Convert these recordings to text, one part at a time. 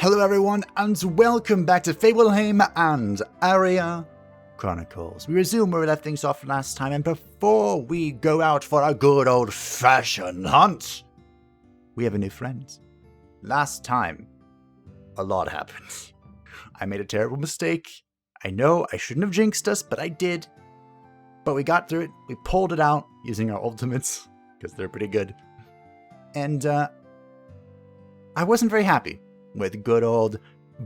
Hello everyone, and welcome back to Fableheim and ARIA Chronicles. We resume where we left things off last time, and before we go out for a good old-fashioned hunt, we have a new friend. Last time, a lot happened. I made a terrible mistake. I know I shouldn't have jinxed us, but I did. But we got through it. We pulled it out using our ultimates, because they're pretty good. And I wasn't very happy with good old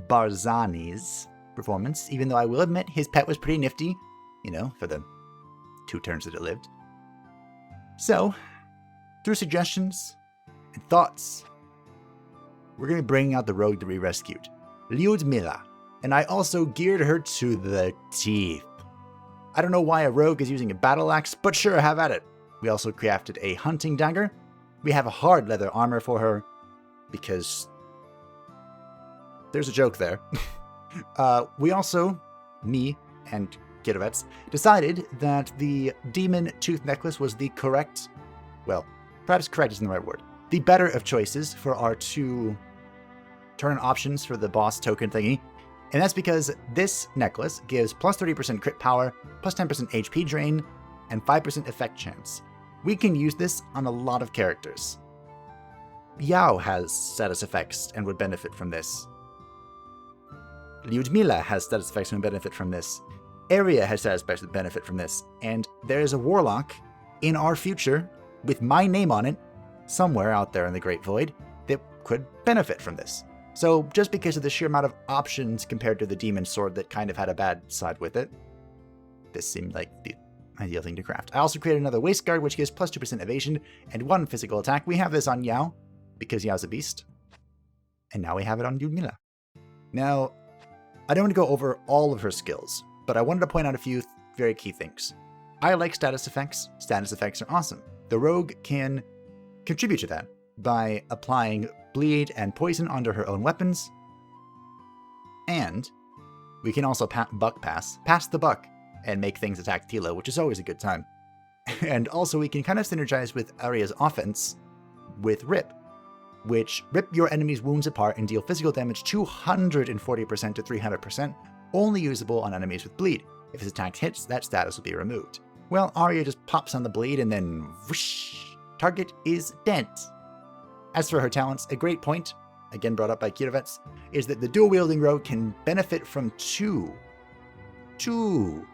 Barzani's performance, even though I will admit his pet was pretty nifty, you know, for the 2 turns that it lived. So, through suggestions and thoughts, we're going to be bringing out the rogue that we rescued, Lyudmila, and I also geared her to the teeth. I don't know why a rogue is using a battle axe, but sure, have at it. We also crafted a hunting dagger. We have a hard leather armor for her, because there's a joke there. We also, me and Gerom, decided that the demon tooth necklace was the correct, well, perhaps correct isn't the right word, the better of choices for our 2 turn options for the boss token thingy. And that's because this necklace gives plus 30% crit power, plus 10% HP drain, and 5% effect chance. We can use this on a lot of characters. Yao has status effects and would benefit from this. Lyudmila has status effects and would benefit from this. ARIA has status effects and benefit from this. And there is a warlock in our future with my name on it, somewhere out there in the Great Void, that could benefit from this. So just because of the sheer amount of options compared to the demon sword that kind of had a bad side with it, this seemed like the ideal thing to craft. I also created another waist guard, which gives plus 2% evasion and 1 physical attack. We have this on Yao, because Yao's a beast. And now we have it on Lyudmila. Now, I don't want to go over all of her skills, but I wanted to point out a few very key things. I like status effects. Status effects are awesome. The rogue can contribute to that by applying bleed and poison onto her own weapons. And we can also pass the buck, and make things attack Tila, which is always a good time. And also we can kind of synergize with Aria's offense with Rip, which rip your enemy's wounds apart and deal physical damage 240% to 300%, only usable on enemies with bleed. If his attack hits, that status will be removed. Well, Aria just pops on the bleed and then whoosh, target is dead. As for her talents, a great point, again brought up by Gerom, is that the dual-wielding rogue can benefit from two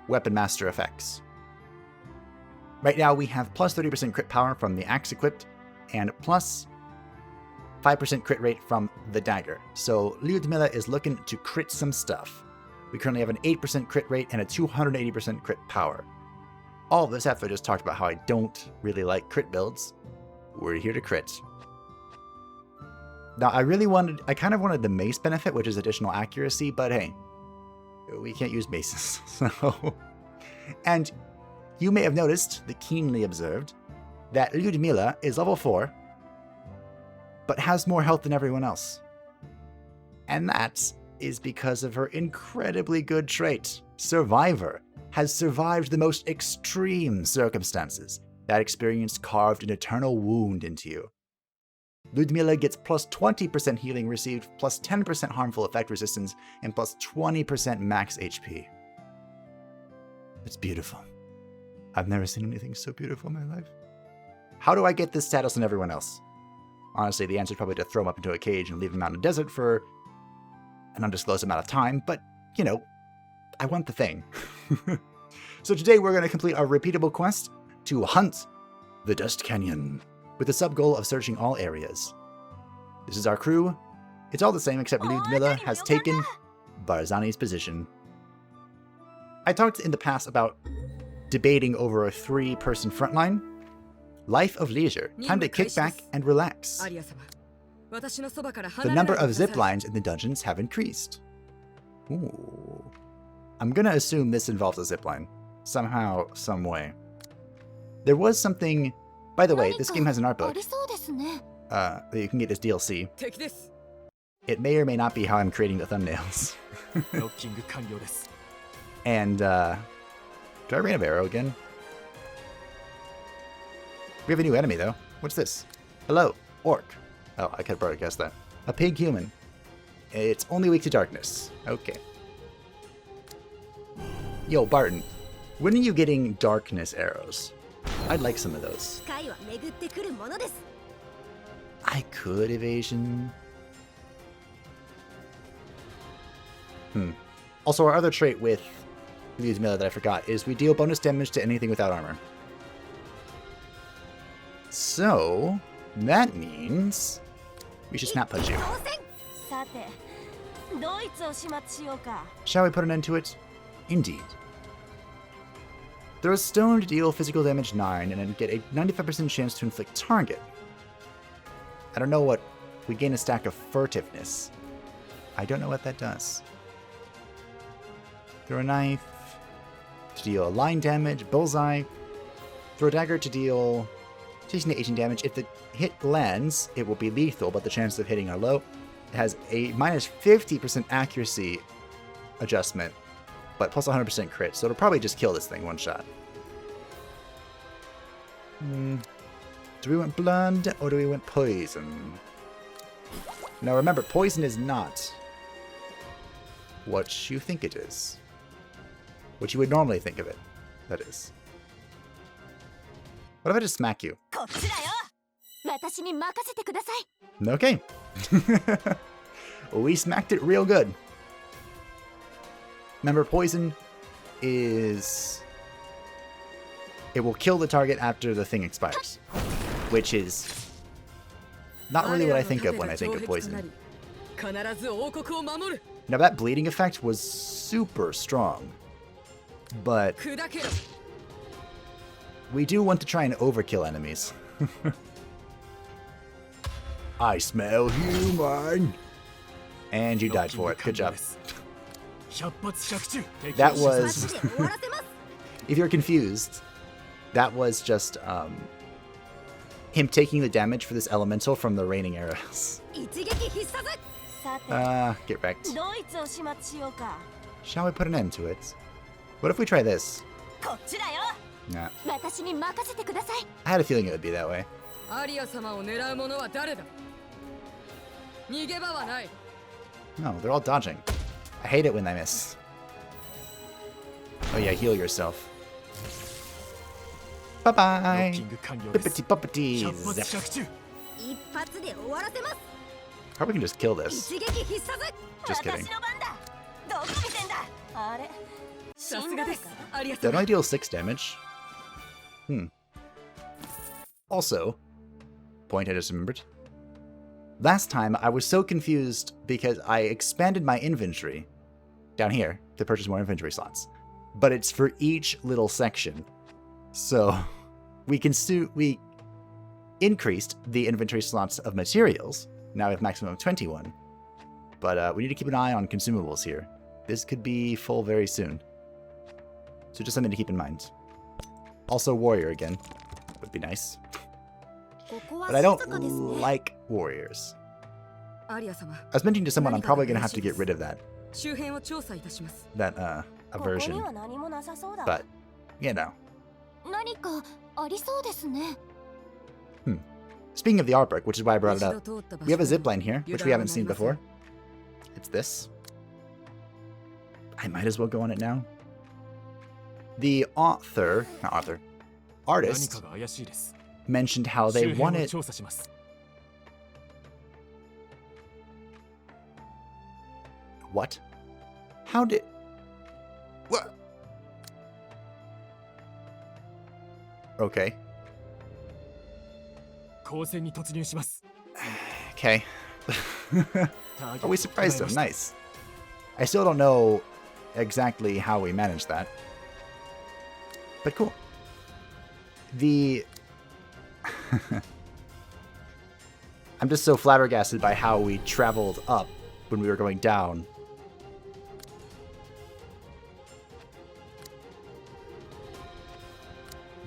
weapon master effects. Right now we have plus 30% crit power from the axe equipped, and plus 5% crit rate from the dagger. So Lyudmila is looking to crit some stuff. We currently have an 8% crit rate and a 280% crit power. All of this after I just talked about how I don't really like crit builds. We're here to crit. Now I kind of wanted the mace benefit, which is additional accuracy, but hey, we can't use maces, so. And you may have noticed, the keenly observed, that Lyudmila is level 4, but has more health than everyone else. And that is because of her incredibly good trait, Survivor, has survived the most extreme circumstances. That experience carved an eternal wound into you. Lyudmila gets plus 20% healing received, plus 10% harmful effect resistance, and plus 20% max HP. It's beautiful. I've never seen anything so beautiful in my life. How do I get this status on everyone else? Honestly, the answer is probably to throw him up into a cage and leave him out in the desert for an undisclosed amount of time, but, you know, I want the thing. So today we're going to complete our repeatable quest to hunt the Dust Canyon, with the sub-goal of searching all areas. This is our crew. It's all the same except Lyudmila has taken Barzani's position. I talked in the past about debating over a 3-person frontline. Life of leisure. Time to kick back and relax. The number of zip lines in the dungeons have increased. Ooh. I'm gonna assume this involves a zip line. Somehow, some way. There was something... By the way, this game has an art book. You can get this DLC. It may or may not be how I'm creating the thumbnails. And, do I rain of arrow again? We have a new enemy, though. What's this? Hello, orc. Oh, I could probably guess that. A pig human. It's only weak to darkness. Okay. Yo, Barton. When are you getting darkness arrows? I'd like some of those. I could evasion. Also, our other trait with Lyudmila that I forgot is we deal bonus damage to anything without armor. So, that means we should snap punch you. Shall we put an end to it? Indeed. Throw a stone to deal physical damage 9 and then get a 95% chance to inflict target. I don't know what... We gain a stack of furtiveness. I don't know what that does. Throw a knife to deal line damage, bullseye. Throw a dagger to deal 16 to 18 damage. If the hit lands, it will be lethal, but the chances of hitting are low. It has a minus 50% accuracy adjustment, but plus 100% crit, so it'll probably just kill this thing one shot. Do we want blood, or do we want poison? Now remember, poison is not what you think it is. What you would normally think of it, that is. What if I just smack you? Okay. We smacked it real good. Remember, poison is... It will kill the target after the thing expires. Which is... not really what I think of when I think of poison. Now that bleeding effect was super strong. But... we do want to try and overkill enemies. I smell human! And you died for it. Good job. That was... if you're confused, that was just him taking the damage for this elemental from the raining arrows. Get wrecked. Shall we put an end to it? What if we try this? Nah. I had a feeling it would be that way. No, they're all dodging. I hate it when they miss. Oh yeah, heal yourself. Bye-bye! Bippity-boppity! Zap. Probably can just kill this. Just kidding. That only deals 6 damage. Also, point I just remembered. Last time, I was so confused because I expanded my inventory down here to purchase more inventory slots. But it's for each little section. So, we increased the inventory slots of materials. Now we have maximum of 21. But we need to keep an eye on consumables here. This could be full very soon. So just something to keep in mind. Also, warrior again. Would be nice. But I don't like warriors. I was mentioning to someone I'm probably going to have to get rid of that. That, aversion. But, you know. Speaking of the artwork, which is why I brought it up, we have a zipline here, which we haven't seen before. It's this. I might as well go on it now. The artist mentioned how they wanted... What? How did... What? Okay. Okay. Oh, we surprised him. Nice. I still don't know exactly how we managed that. But cool. The... I'm just so flabbergasted by how we traveled up when we were going down.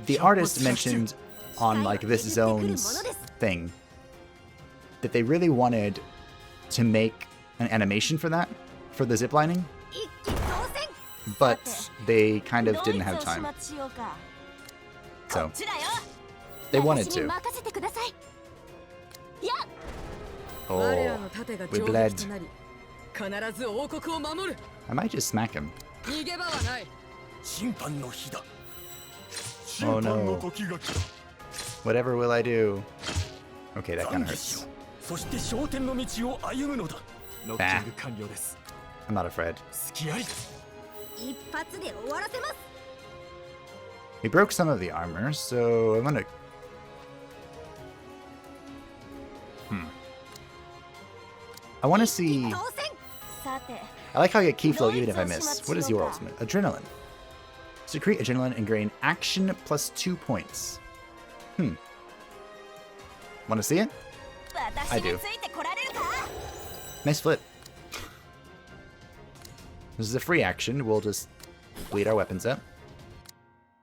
The artist mentioned on like this zone's thing that they really wanted to make an animation for that, for the ziplining, but they kind of didn't have time. So, they wanted to. Oh, we bled. I might just smack him. Oh no. Whatever will I do? Okay, that kind of hurts. Bah. I'm not afraid. He broke some of the armor, so I'm gonna... I want to see... I like how I get key flow even if I miss. What is your ultimate? Adrenaline. Secrete adrenaline and gain action plus 2 points. Want to see it? I do. Nice flip. This is a free action. We'll just bleed our weapons up.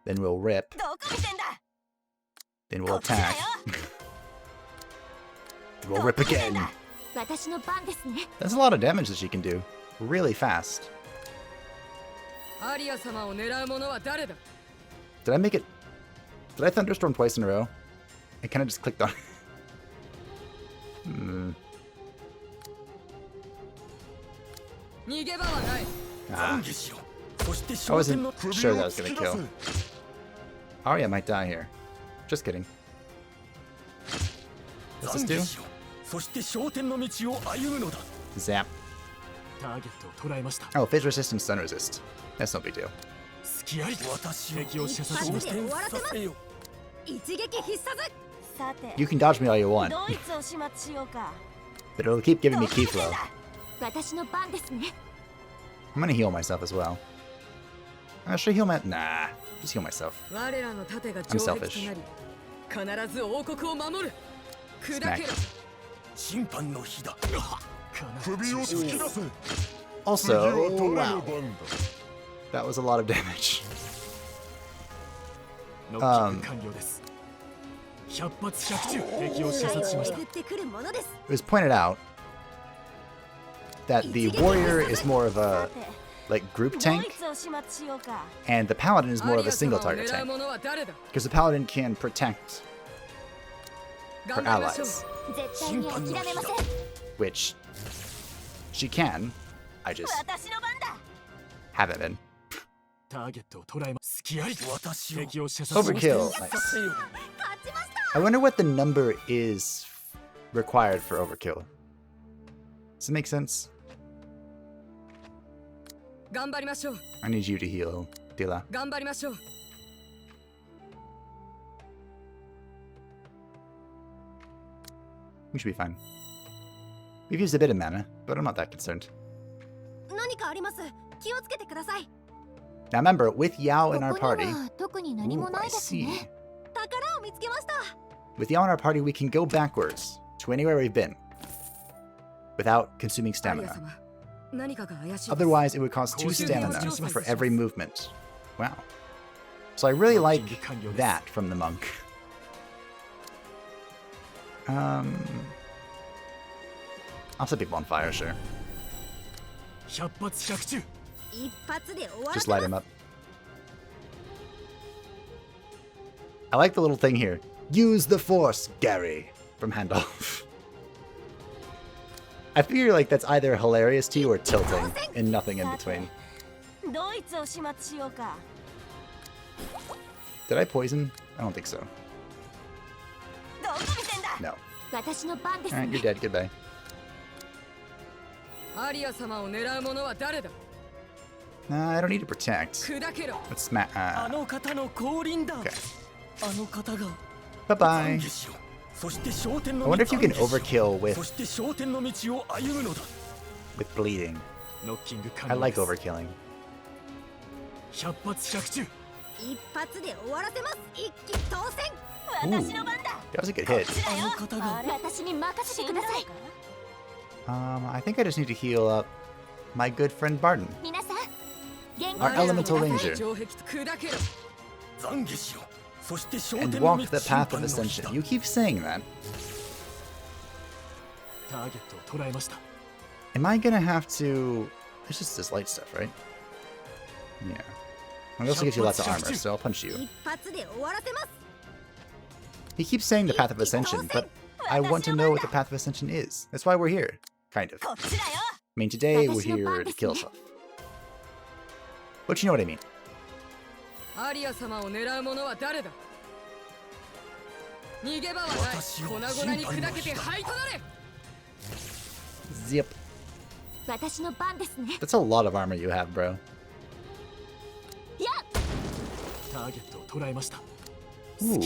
Then we'll rip. Then we'll attack. We'll rip again. That's a lot of damage that she can do. Really fast. Did I make it? Did I thunderstorm twice in a row? I kind of just clicked on it. I wasn't sure that was gonna kill. Aria might die here. Just kidding. What's this do? Zap. Oh, phase resist and stun resist. That's no big deal. You can dodge me all you want. But it'll keep giving me key flow. I'm gonna heal myself as well. Should I heal my... Nah, just heal myself. I'm selfish. Smack. Also, wow. That was a lot of damage. It was pointed out that the warrior is more of a group tank, and the paladin is more of a single target tank, because the paladin can protect her allies, which she can. I just haven't been. Overkill. Nice. I wonder what the number is required for overkill. Does it make sense? I need you to heal, Tila. We should be fine. We've used a bit of mana, but I'm not that concerned. Now remember, with Yao in our party... Ooh, I see. With Yao in our party, we can go backwards to anywhere we've been without consuming stamina. Otherwise, it would cost 2 stamina for every movement. Wow. So I really like that from the monk. I'll set people on fire, sure. Just light him up. I like the little thing here. Use the force, Gary, from Handoff. I figure like that's either hilarious to you or tilting, and nothing in between. Did I poison? I don't think so. No. Alright, you're dead. Goodbye. Nah, I don't need to protect. Let's smack. Okay. Bye-bye. I wonder if you can overkill with bleeding. I like overkilling. Ooh, that was a good hit. I think I just need to heal up my good friend Barton, our elemental ranger, and walk the path of ascension. You keep saying that. Am I gonna have to... It's just this light stuff, right? Yeah. It also gives you lots of armor, so I'll punch you. He keeps saying the path of ascension, but I want to know what the path of ascension is. That's why we're here, kind of. mean, today we're here to kill stuff. But you know what I mean. Zip. That's a lot of armor you have, bro. Ooh.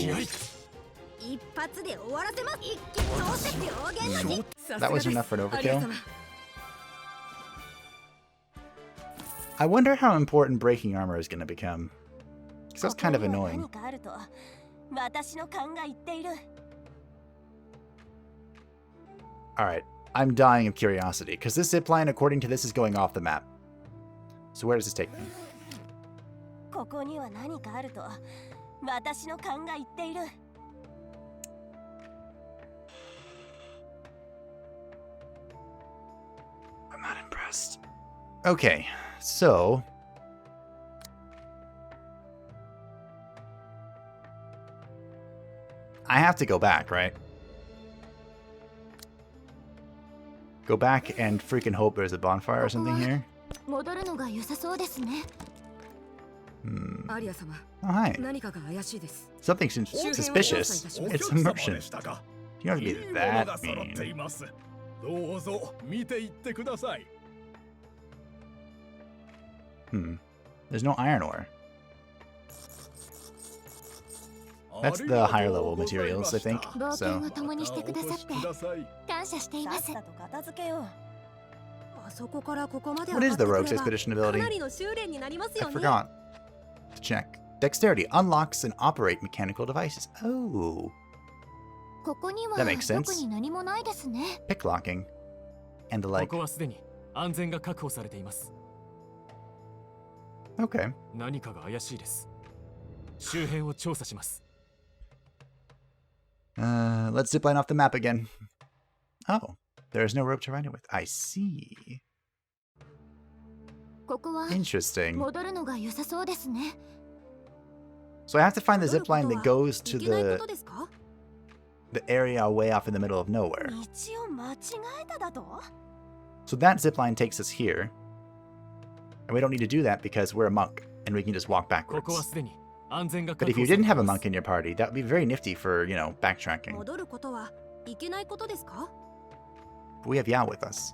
That was enough for an overkill. I wonder how important breaking armor is going to become. Because that's kind of annoying. Alright, I'm dying of curiosity, because this zipline, according to this, is going off the map. So where does this take me? I'm not impressed. Okay, so... I have to go back, right? Go back and freaking hope there's a bonfire or something here. Oh, hi. Something suspicious. It's a merchant. You don't have to be that mean. There's no iron ore. That's the higher level materials, I think. So. What is the rogue's expedition ability? I forgot to check. Dexterity unlocks and operate mechanical devices. Oh. That makes sense. Picklocking. And the like. Okay. Let's zipline off the map again. Oh, there is no rope to ride it with. I see. Interesting. So I have to find the zipline that goes to the area way off in the middle of nowhere. So that zipline takes us here. And we don't need to do that because we're a monk and we can just walk backwards. But if you didn't have a monk in your party, that would be very nifty for, you know, backtracking. But we have Yao with us.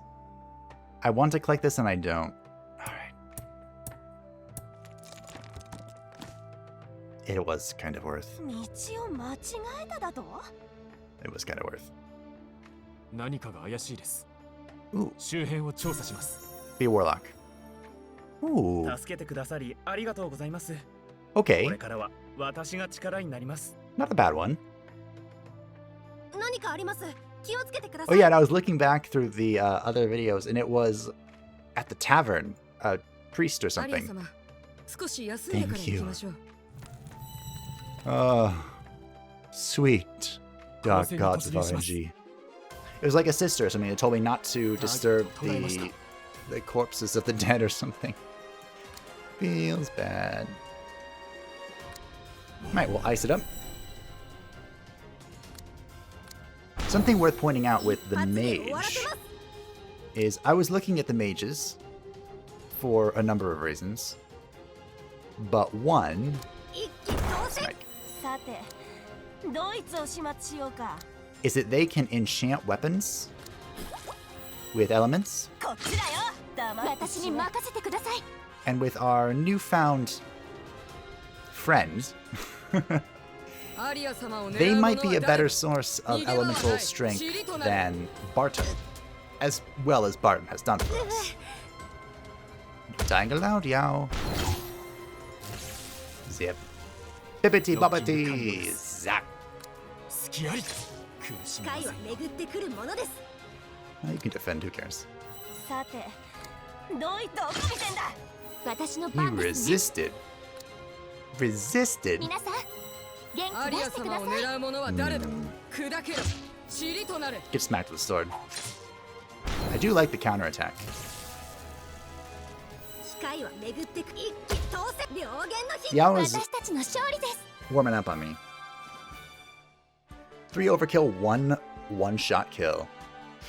I want to collect this and I don't. Alright. It was kind of worth. It was kind of worth. Ooh. Be a warlock. Ooh. Okay. Not a bad one. Oh yeah, and I was looking back through the other videos, and it was at the tavern, a priest or something. Thank you. Sweet dark gods of RNG. It was like a sister or something that told me not to disturb the corpses of the dead or something. Feels bad. Right, we'll ice it up. Something worth pointing out with the mage is I was looking at the mages for a number of reasons, but one is that they can enchant weapons with elements, and with our newfound friend, they might be a better source of elemental strength than Barton, as well as Barton has done for us. Dying aloud, Yao. Zip. Bippity boppity zap. You can defend, who cares? You resisted. Resisted? Get smacked with a sword. I do like the counterattack. Yao is warming up on me. 3 overkill, 1 one-shot kill.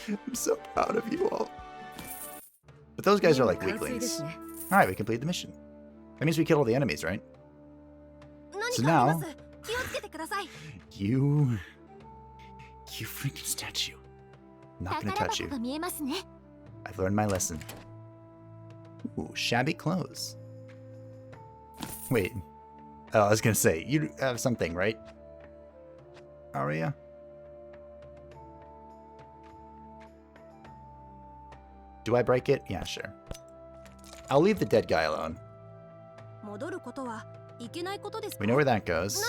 I'm so proud of you all. But those guys are like weaklings. Alright, we completed the mission. That means we killed all the enemies, right? So now... You freaking statue. I'm not gonna touch you. I've learned my lesson. Ooh, shabby clothes. Wait. Oh, I was gonna say, you have something, right? Aria? Do I break it? Yeah, sure. I'll leave the dead guy alone. We know where that goes.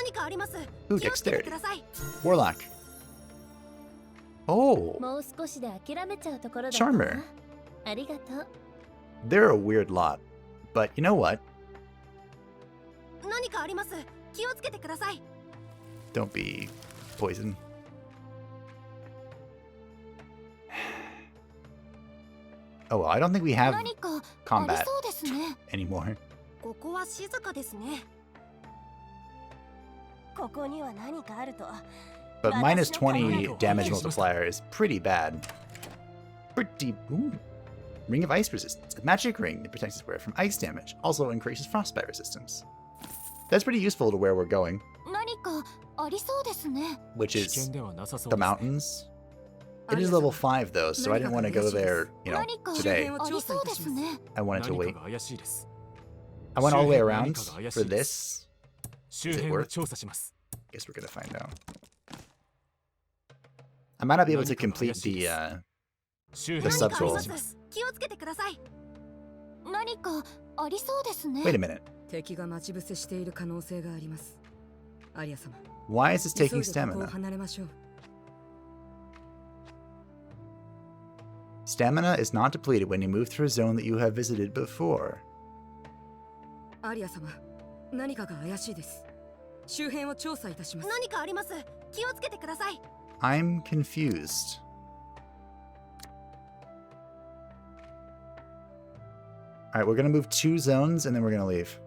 Ooh, dexterity. Warlock. Oh! Charmer. They're a weird lot. But you know what? Don't be poisoned. Oh well, I don't think we have combat anymore. But minus 20 damage multiplier is pretty bad. Ooh. Ring of Ice Resistance. A magic ring that protects its wearer from ice damage. Also increases frostbite resistance. That's pretty useful to where we're going. Which is the mountains. It is level 5 though, so I didn't want to go there, you know, today. I wanted to wait. I went all the way around for this. Is it worth? Guess we're gonna find out. I might not be able to complete the sub-goal. Wait a minute. Why is this taking stamina? Stamina is not depleted when you move through a zone that you have visited before. I'm confused. Alright, we're gonna move 2 zones and then we're gonna leave.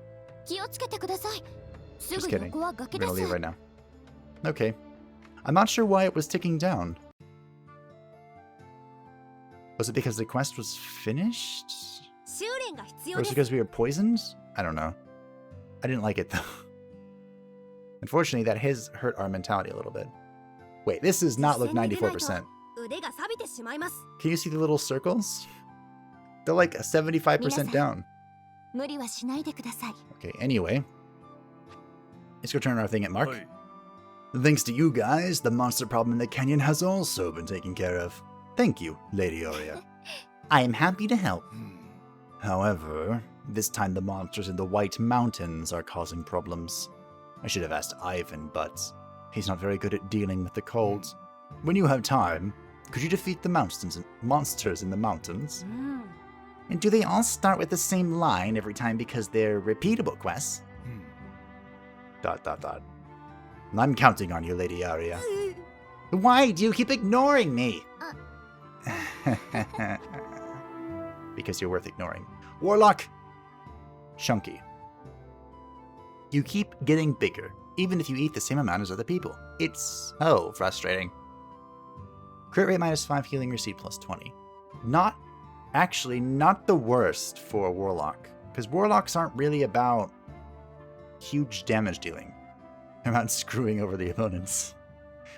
Just kidding. We're gonna leave right now. Okay. I'm not sure why it was ticking down. Was it because the quest was finished? Or was it because we were poisoned? I don't know. I didn't like it though. Unfortunately, that has hurt our mentality a little bit. Wait, this does not look 94%. Can you see the little circles? They're like 75% down. Okay, anyway. Let's go turn our thing at Mark. Thanks to you guys, the monster problem in the canyon has also been taken care of. Thank you, Lady Aria. I am happy to help. However, this time the monsters in the White Mountains are causing problems. I should have asked Ivan, but he's not very good at dealing with the cold. When you have time, could you defeat the monsters in the mountains? And do they all start with the same line every time because they're repeatable quests? ... I'm counting on you, Lady Aria. Why do you keep ignoring me? Because you're worth ignoring. Warlock! Chunky. You keep getting bigger, even if you eat the same amount as other people. It's so frustrating. Crit rate minus 5, healing received plus 20. Not the worst for Warlock, because Warlocks aren't really about huge damage dealing. They're about screwing over the opponents,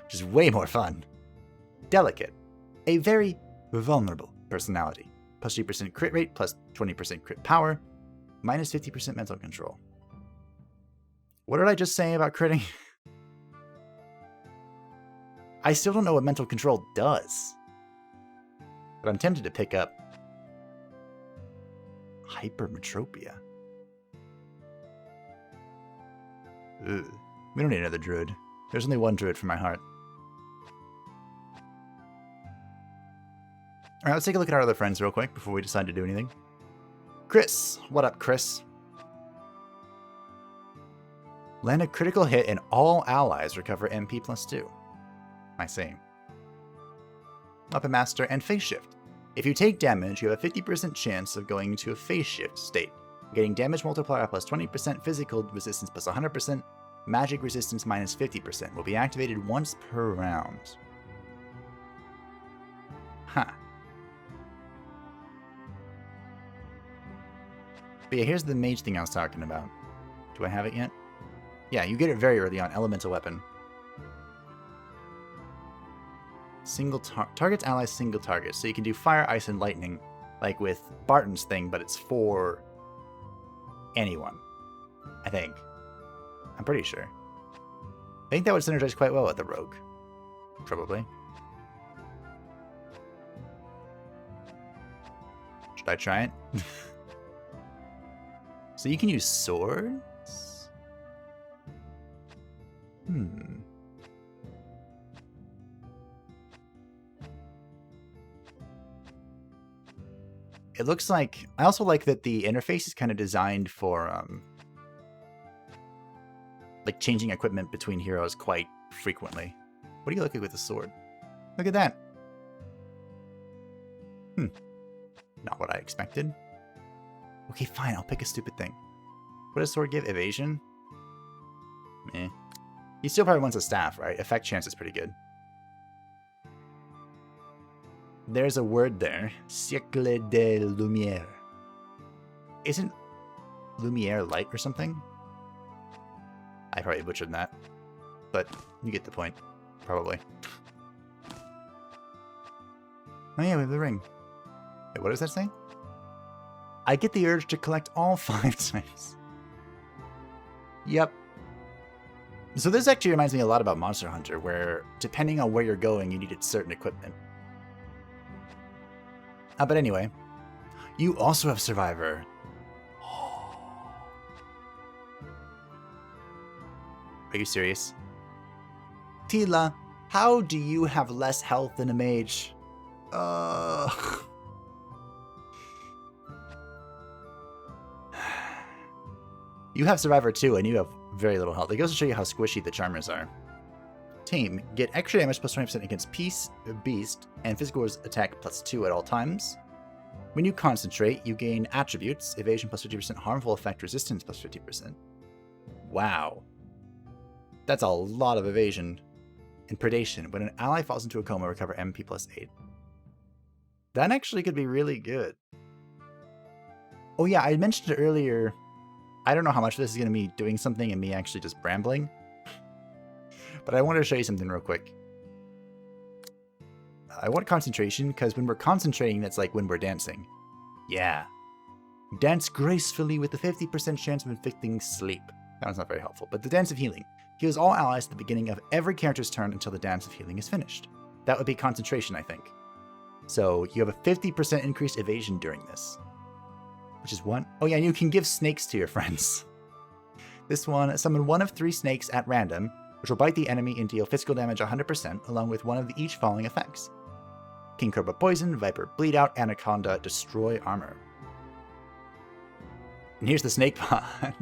which is way more fun. Delicate. A very vulnerable personality. Plus 3% crit rate, plus 20% crit power, minus 50% mental control. What did I just say about critting? I still don't know what mental control does. But I'm tempted to pick up Hypermetropia. Ugh. We don't need another druid. There's only one druid for my heart. Alright, let's take a look at our other friends real quick before we decide to do anything. Chris! What up, Chris? Land a critical hit and all allies recover MP plus 2. I see. Weapon Master and Phase Shift. If you take damage, you have a 50% chance of going into a Phase Shift state, getting damage multiplier plus 20%, physical resistance plus 100%, magic resistance minus 50%. Will be activated once per round. Huh. But yeah, here's the mage thing I was talking about. Do I have it yet? Yeah, you get it very early on. Elemental weapon. Single targets allies single target. So you can do fire, ice, and lightning, like with Barton's thing, but it's for anyone. I think. I'm pretty sure. I think that would synergize quite well with the rogue. Probably. Should I try it? So you can use swords? It looks like... I also like that the interface is kind of designed for, like, changing equipment between heroes quite frequently. What do you look like with the sword? Look at that. Not what I expected. Okay, fine. I'll pick a stupid thing. What does sword give? Evasion? Meh. He still probably wants a staff, right? Effect chance is pretty good. There's a word there. Siècle de lumière. Isn't lumière light or something? I probably butchered that. But you get the point. Probably. Oh yeah, we have the ring. Wait, what does that say? I get the urge to collect all 5 times. Yep. So this actually reminds me a lot about Monster Hunter, where depending on where you're going, you needed certain equipment. But anyway, you also have Survivor. Are you serious? Tila, how do you have less health than a mage? You have Survivor too, and you have very little health. It goes to show you how squishy the Charmers are. Team, get extra damage plus 20% against Beast, and physical attack plus 2 at all times. When you concentrate, you gain attributes, evasion plus 50%, harmful effect resistance plus 50%. Wow. That's a lot of evasion. And predation, when an ally falls into a coma, recover MP plus 8. That actually could be really good. Oh yeah, I mentioned it earlier. I don't know how much of this is going to be doing something and me actually just rambling. But I wanted to show you something real quick. I want concentration, because when we're concentrating, that's like when we're dancing. Yeah. Dance gracefully with a 50% chance of inflicting sleep. That one's not very helpful. But the Dance of Healing. Heals all allies at the beginning of every character's turn until the Dance of Healing is finished. That would be concentration, I think. So you have a 50% increased evasion during this. Which is one. Oh yeah, and you can give snakes to your friends. This one, summon one of 3 snakes at random, which will bite the enemy and deal physical damage 100%, along with one of each following effects. King Cobra Poison, Viper Bleed Out, Anaconda Destroy Armor. And here's the snake pod.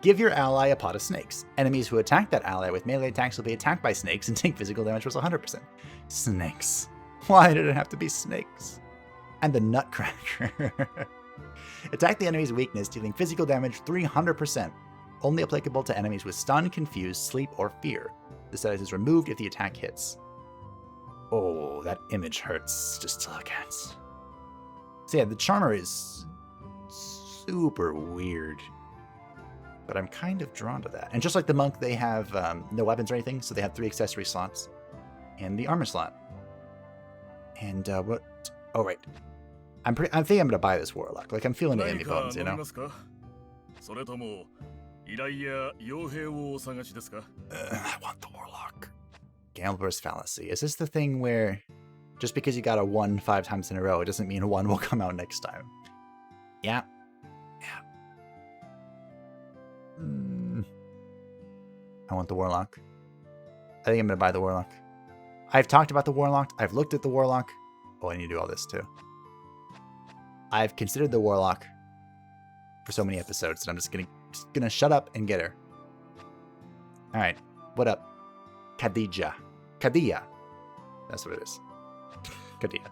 Give your ally a pot of snakes. Enemies who attack that ally with melee attacks will be attacked by snakes and take physical damage plus 100%. Snakes. Why did it have to be snakes? And the Nutcracker. Attack the enemy's weakness, dealing physical damage 300%. Only applicable to enemies with stun, confused, sleep, or fear. The status is removed if the attack hits. Oh, that image hurts just to look at. So yeah, the Charmer is super weird. But I'm kind of drawn to that. And just like the Monk, they have no weapons or anything, so they have 3 accessory slots. And the armor slot. And what... Oh, right. I think I'm going to buy this Warlock. Like, I'm feeling the enemy bones, you know? I want the Warlock. Gambler's Fallacy. Is this the thing where just because you got a 1 5 times in a row, it doesn't mean a 1 will come out next time? Yeah. Yeah. I want the Warlock. I think I'm going to buy the Warlock. I've talked about the Warlock. I've looked at the Warlock. Oh, I need to do all this too. I've considered the Warlock for so many episodes that I'm just gonna shut up and get her. Alright, what up? Khadija. That's what it is. Khadija.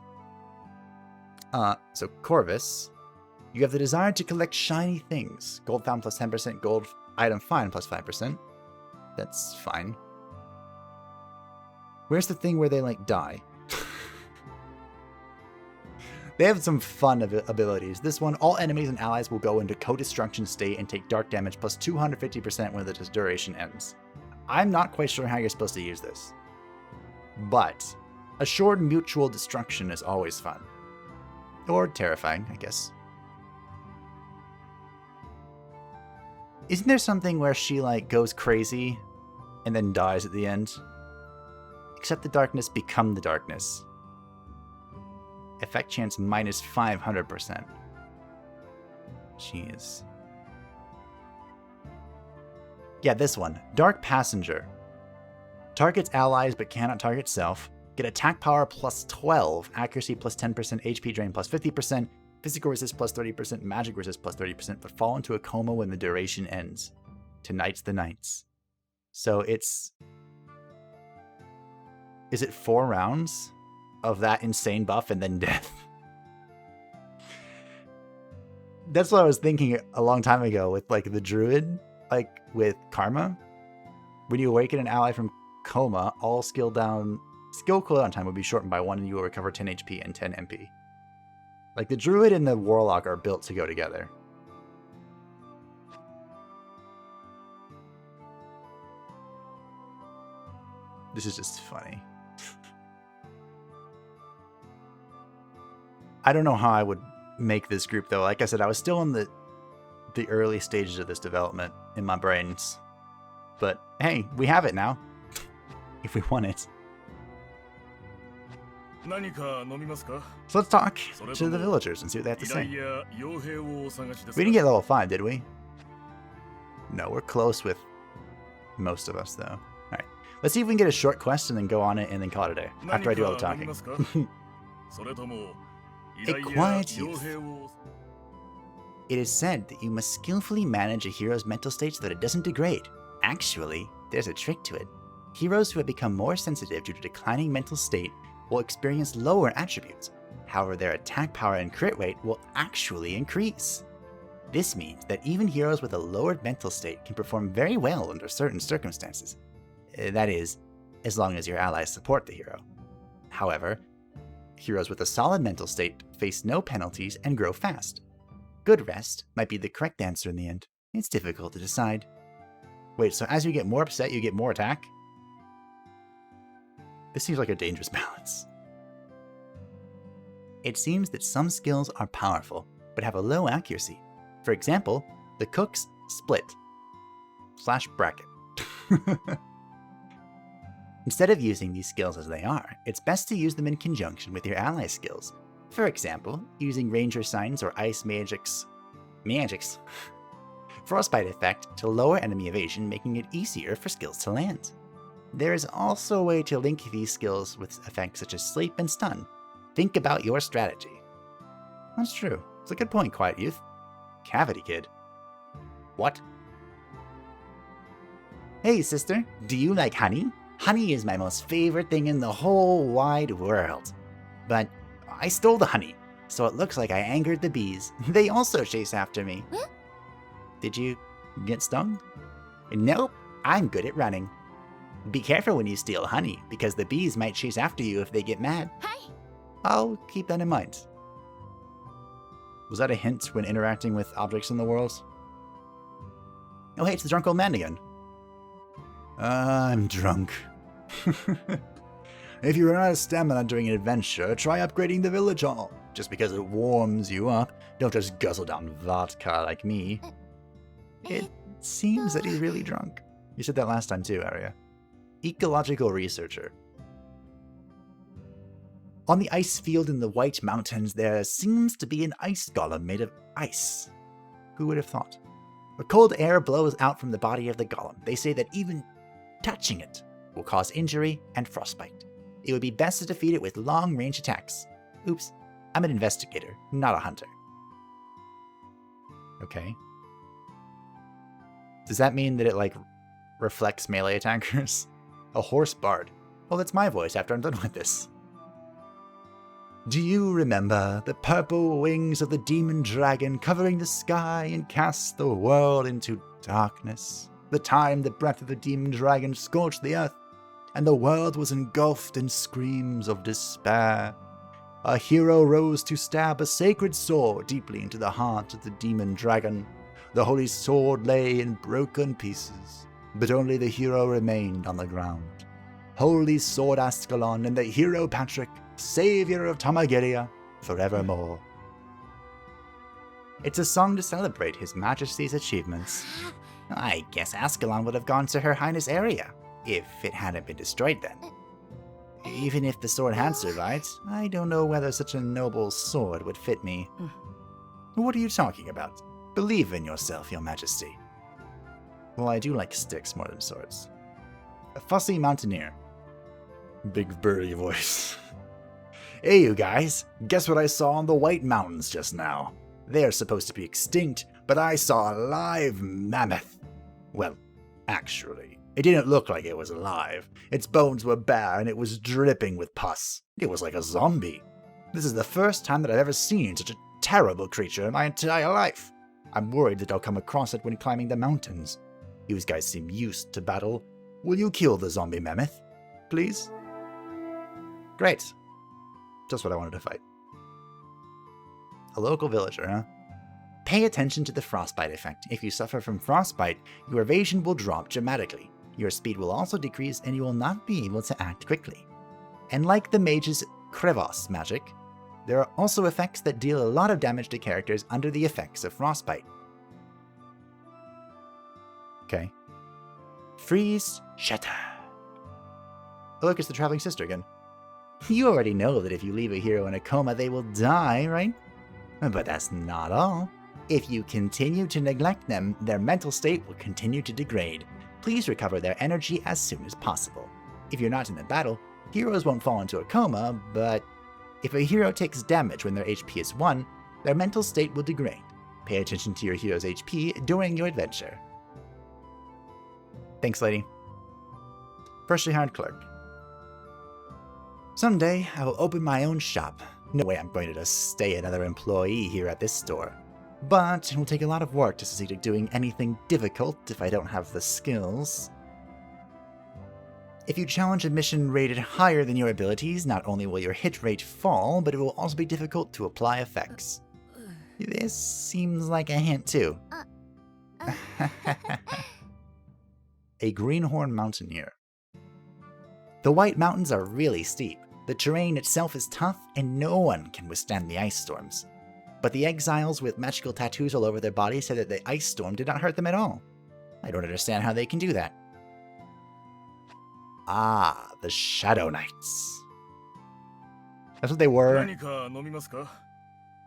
So Corvus, you have the desire to collect shiny things. Gold found plus 10%, gold item find plus 5%. That's fine. Where's the thing where they, like, die? They have some fun abilities. This one, all enemies and allies will go into co-destruction state and take dark damage plus 250% when the duration ends. I'm not quite sure how you're supposed to use this, but assured mutual destruction is always fun. Or terrifying, I guess. Isn't there something where she, like, goes crazy and then dies at the end? Accept the darkness, become the darkness. Effect chance minus 500%. Jeez. Yeah, this one. Dark Passenger. Targets allies but cannot target self. Get attack power plus 12, accuracy plus 10%, HP drain plus 50%, physical resist plus 30%, magic resist plus 30%, but fall into a coma when the duration ends. Tonight's the nights. So it's... Is it 4 rounds of that insane buff and then death? That's what I was thinking a long time ago with, like, the druid, like, with Karma. When you awaken an ally from coma, all skill cooldown time will be shortened by 1 and you will recover 10 HP and 10 MP. Like, the druid and the warlock are built to go together. This is just funny. I don't know how I would make this group, though. Like I said, I was still in the early stages of this development in my brains. But hey, we have it now. If we want it. So let's talk to the villagers and see what they have to say. We didn't get level 5, did we? No, we're close with most of us, though. Alright. Let's see if we can get a short quest and then go on it and then call it a day. After I do all the talking. A quiet youth. It is said that you must skillfully manage a hero's mental state so that it doesn't degrade. Actually, there's a trick to it. Heroes who have become more sensitive due to declining mental state will experience lower attributes. However, their attack power and crit rate will actually increase. This means that even heroes with a lowered mental state can perform very well under certain circumstances. That is, as long as your allies support the hero. However, heroes with a solid mental state face no penalties and grow fast. Good rest might be the correct answer in the end. It's difficult to decide. Wait, so as you get more upset, you get more attack? This seems like a dangerous balance. It seems that some skills are powerful, but have a low accuracy. For example, the cook's split. / bracket. Instead of using these skills as they are, it's best to use them in conjunction with your ally skills. For example, using Ranger Signs or Ice Magic's Frostbite effect to lower enemy evasion, making it easier for skills to land. There is also a way to link these skills with effects such as Sleep and Stun. Think about your strategy. That's true. It's a good point, Quiet Youth. Cavity Kid. What? Hey, sister, do you like honey? Honey is my most favorite thing in the whole wide world. But I stole the honey, so it looks like I angered the bees. They also chase after me. Huh? Did you get stung? Nope, I'm good at running. Be careful when you steal honey, because the bees might chase after you if they get mad. Hi. I'll keep that in mind. Was that a hint when interacting with objects in the world? Oh hey, it's the drunk old man again. I'm drunk. If you run out of stamina during an adventure, try upgrading the village hall. Just because it warms you up, don't just guzzle down vodka like me. It seems that he's really drunk. You said that last time too, Aria. Ecological researcher. On the ice field in the White Mountains, there seems to be an ice golem made of ice. Who would have thought? A cold air blows out from the body of the golem. They say that even touching it will cause injury and frostbite. It would be best to defeat it with long-range attacks. Oops, I'm an investigator, not a hunter. Okay. Does that mean that it, like, reflects melee attackers? A horse bard. Well, that's my voice after I'm done with this. Do you remember the purple wings of the demon dragon covering the sky and cast the world into darkness? The time the breath of the demon dragon scorched the earth, and the world was engulfed in screams of despair. a hero rose to stab a sacred sword deeply into the heart of the demon dragon. The holy sword lay in broken pieces, but only the hero remained on the ground. Holy sword Ascalon and the hero Patrick, savior of Tamageria, forevermore. It's a song to celebrate His Majesty's achievements. I guess Ascalon would have gone to Her Highness ARIA, if it hadn't been destroyed then. Even if the sword had survived, I don't know whether such a noble sword would fit me. What are you talking about? Believe in yourself, Your Majesty. Well, I do like sticks more than swords. A fussy mountaineer. Big burly voice. Hey you guys, guess what I saw on the White Mountains just now? They're supposed to be extinct, but I saw a live mammoth. Well, actually, it didn't look like it was alive. Its bones were bare and it was dripping with pus. It was like a zombie. This is the first time that I've ever seen such a terrible creature in my entire life. I'm worried that I'll come across it when climbing the mountains. You guys seem used to battle. Will you kill the zombie mammoth? Please? Great. Just what I wanted to fight. A local villager, huh? Pay attention to the frostbite effect. If you suffer from frostbite, your evasion will drop dramatically. Your speed will also decrease and you will not be able to act quickly. And like the mage's crevasse magic, there are also effects that deal a lot of damage to characters under the effects of frostbite. Okay. Freeze, shatter. Oh, look, it's the traveling sister again. You already know that if you leave a hero in a coma, they will die, right? But that's not all. If you continue to neglect them, their mental state will continue to degrade. Please recover their energy as soon as possible. If you're not in a battle, heroes won't fall into a coma, but if a hero takes damage when their HP is 1, their mental state will degrade. Pay attention to your hero's HP during your adventure. Thanks, lady. Freshly hired clerk. Someday, I will open my own shop. No way I'm going to just stay another employee here at this store. But it will take a lot of work to succeed at doing anything difficult if I don't have the skills. If you challenge a mission rated higher than your abilities, not only will your hit rate fall, but it will also be difficult to apply effects. This seems like a hint too. A greenhorn mountaineer. The White Mountains are really steep. The terrain itself is tough, and no one can withstand the ice storms. But the exiles with magical tattoos all over their bodies said that the ice storm did not hurt them at all. I don't understand how they can do that. Ah, the Shadow Knights. That's what they were in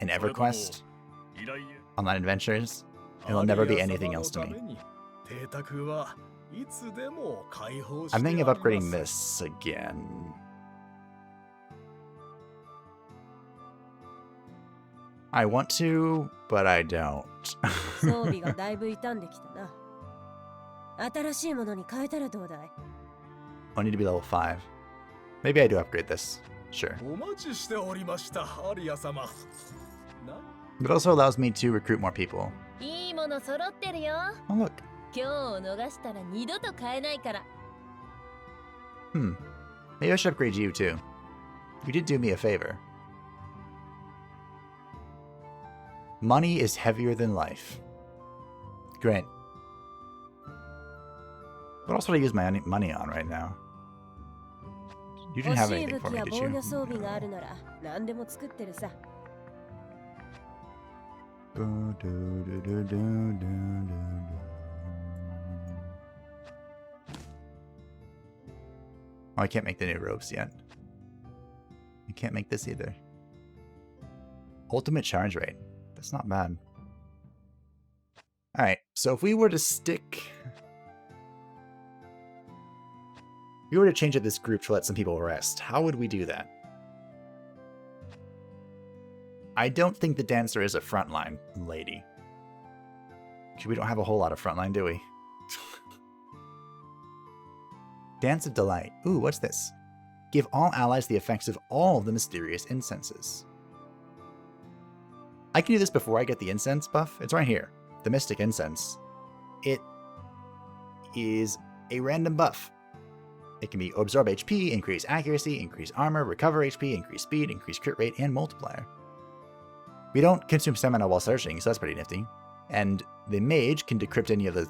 EverQuest, online adventures. It'll never be anything else to me. I'm thinking of upgrading this again. I want to, but I don't. I need to be level 5. Maybe I do upgrade this. Sure. It also allows me to recruit more people. Oh, look. Maybe I should upgrade you too. You did do me a favor. Money is heavier than life. Great. What else would I use my money on right now? You didn't have anything for me, did you? Oh, I can't make the new robes yet. You can't make this either. Ultimate charge rate. That's not bad. Alright, so if we were to stick... If we were to change up this group to let some people rest, how would we do that? I don't think the dancer is a frontline lady. Because we don't have a whole lot of frontline, do we? Dance of Delight. Ooh, what's this? Give all allies the effects of all of the mysterious incenses. I can do this before I get the incense buff. It's right here. The Mystic Incense. It is a random buff. It can be absorb HP, increase accuracy, increase armor, recover HP, increase speed, increase crit rate, and multiplier. We don't consume stamina while searching, so that's pretty nifty. And the mage can decrypt any of the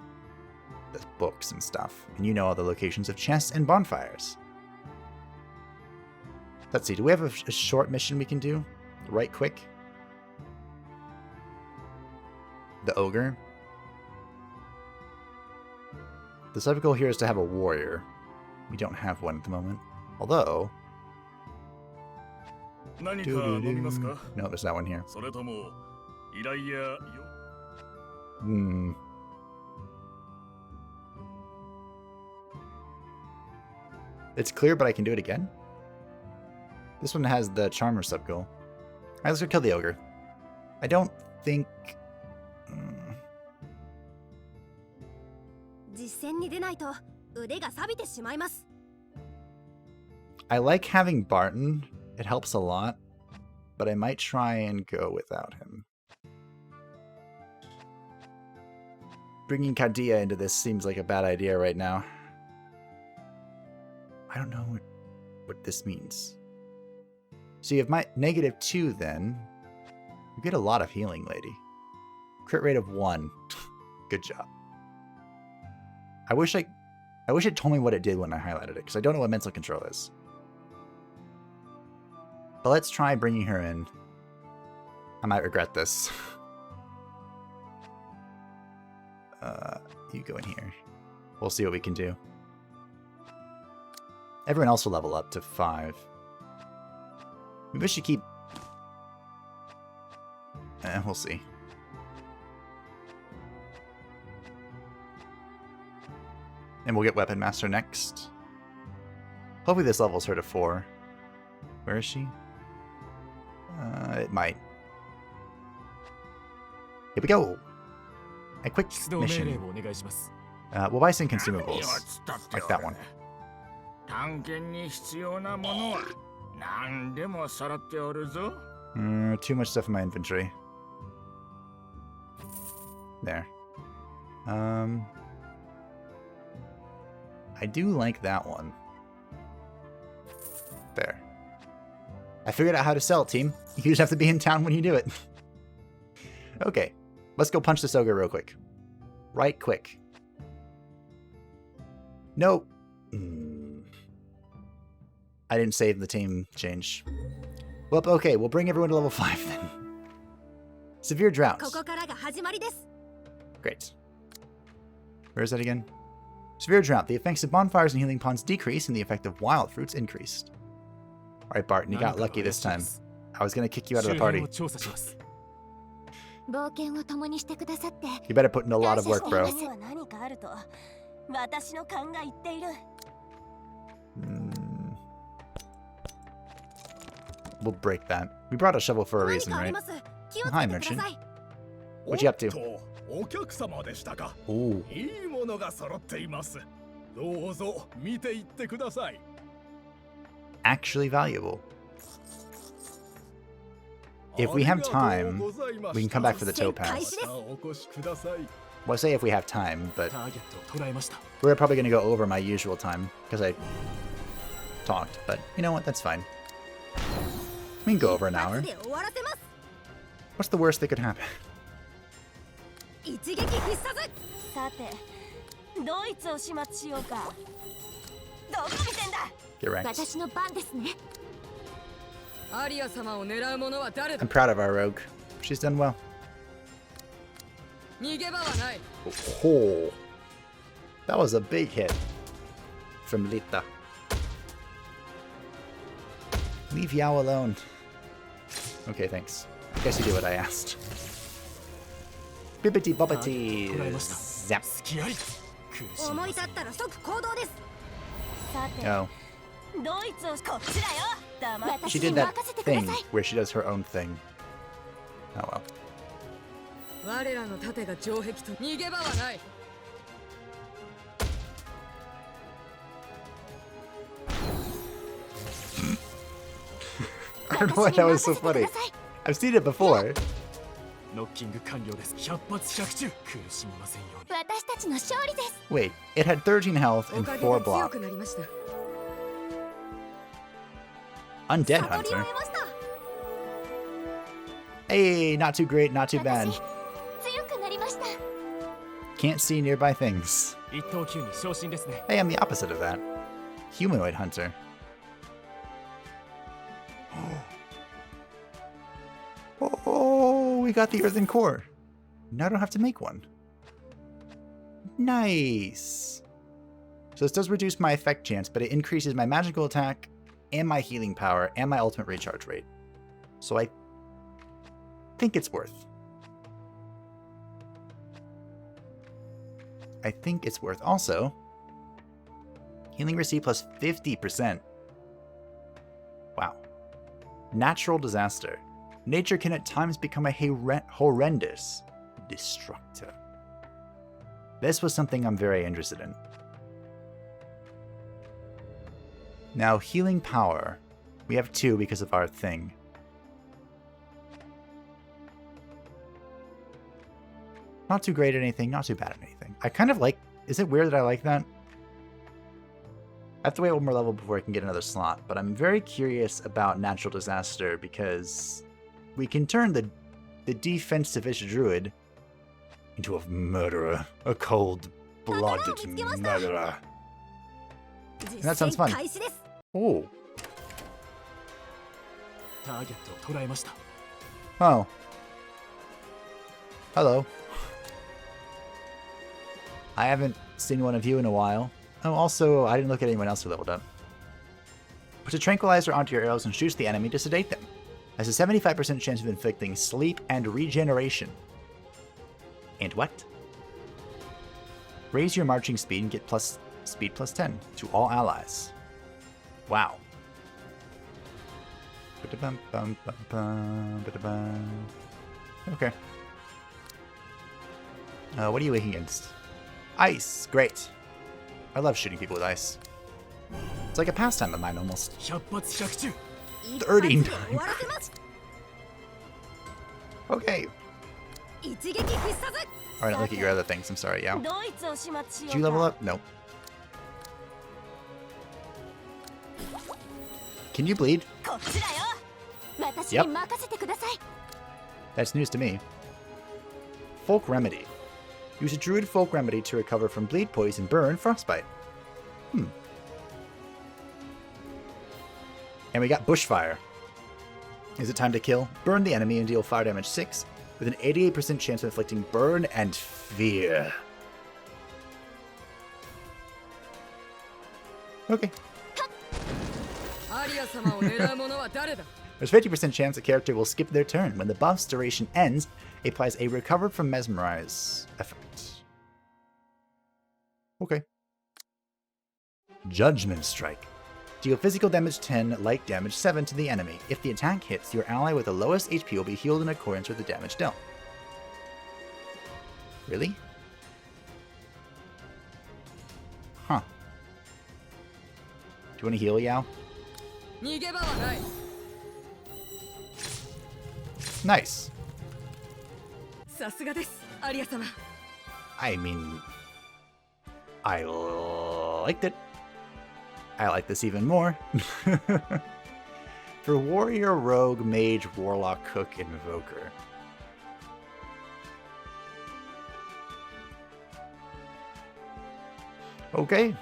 books and stuff. And you know all the locations of chests and bonfires. Let's see, do we have a short mission we can do? Right quick? The Ogre. The sub goal here is to have a warrior. We don't have one at the moment. Although... No, there's that one here. It's clear, but I can do it again? This one has the Charmer sub-goal. Alright, let's go kill the Ogre. I don't think... I like having Barton. It helps a lot. But I might try and go without him. Bringing Kadia into this seems like a bad idea right now. I don't know what this means. So you have my -2 then. You get a lot of healing, lady. Crit rate of 1. Good job. I wish it told me what it did when I highlighted it, because I don't know what mental control is. But let's try bringing her in. I might regret this. You go in here. We'll see what we can do. Everyone else will level up to 5. Maybe we should keep... we'll see. And we'll get Weapon Master next. Hopefully this levels her to 4. Where is she? It might. Here we go! A quick mission. We'll buy some consumables. Like that one. Too much stuff in my inventory. There. I do like that one. There. I figured out how to sell it, team. You just have to be in town when you do it. Okay. Let's go punch this ogre real quick. Right quick. Nope. I didn't save the team change. Well, okay, we'll bring everyone to level 5 then. Severe drought. Great. Where is that again? Severe drought. The effects of bonfires and healing ponds decrease and the effect of wild fruits increased. Alright, Barton, you got lucky this time. I was gonna kick you out of the party. You better put in a lot of work, bro. We'll break that. We brought a shovel for a reason, right? Oh, hi, merchant. What you up to? Ooh. Actually valuable. If we have time, we can come back for the topaz. Well, say if we have time, but we're probably going to go over my usual time because I talked, but you know what, that's fine. We can go over an hour. What's the worst that could happen? Get wrecked. I'm proud of our rogue. She's done well. Oh, that was a big hit from Lita. Leave Yao alone. Okay, thanks. I guess you did what I asked. Bibbity bobbity. Zap. Oh. She did that thing where she does her own thing. Oh well. I don't know why that was so funny. I've seen it before. Wait, it had 13 health and 4 block. Undead Hunter. Hey, not too great, not too bad. Can't see nearby things. Hey, I'm the opposite of that. Humanoid Hunter. Oh, we got the earthen core. Now I don't have to make one. Nice. So this does reduce my effect chance, but it increases my magical attack and my healing power and my ultimate recharge rate. So I think it's worth. I think it's worth. Also, healing received plus 50%. Wow. Natural disaster. Nature can at times become a horrendous destructor. This was something I'm very interested in. Now, healing power. We have 2 because of our thing. Not too great at anything, not too bad at anything. I kind of like... Is it weird that I like that? I have to wait one more level before I can get another slot, but I'm very curious about Natural Disaster because we can turn the defensive-ish druid into a murderer. A cold-blooded murderer. And that sounds fun. Oh. Oh. Hello. I haven't seen one of you in a while. Oh, also, I didn't look at anyone else who leveled up. Put a tranquilizer onto your arrows and shoots the enemy to sedate them. Has a 75% chance of inflicting sleep and regeneration. And what? Raise your marching speed and get speed plus 10 to all allies. Wow. Okay. What are you weak against? Ice! Great. I love shooting people with ice. It's like a pastime of mine, almost. 39. Okay. Alright, look at your other things. I'm sorry, yeah. Did you level up? No. Can you bleed? Yep. That's news to me. Folk Remedy. Use a druid folk remedy to recover from bleed, poison, burn, frostbite. And we got bushfire. Is it time to kill? Burn the enemy and deal fire damage 6 with an 88% chance of inflicting burn and fear. Okay. There's 50% chance a character will skip their turn. When the buff's duration ends, it applies a recover from mesmerize effect. Okay. Judgment Strike. Deal physical damage 10, light damage 7 to the enemy. If the attack hits, your ally with the lowest HP will be healed in accordance with the damage dealt. Really? Huh. Do you want to heal, Yao? Nice. I mean, I liked it. I like this even more. For warrior, rogue, mage, warlock, cook, invoker. Okay.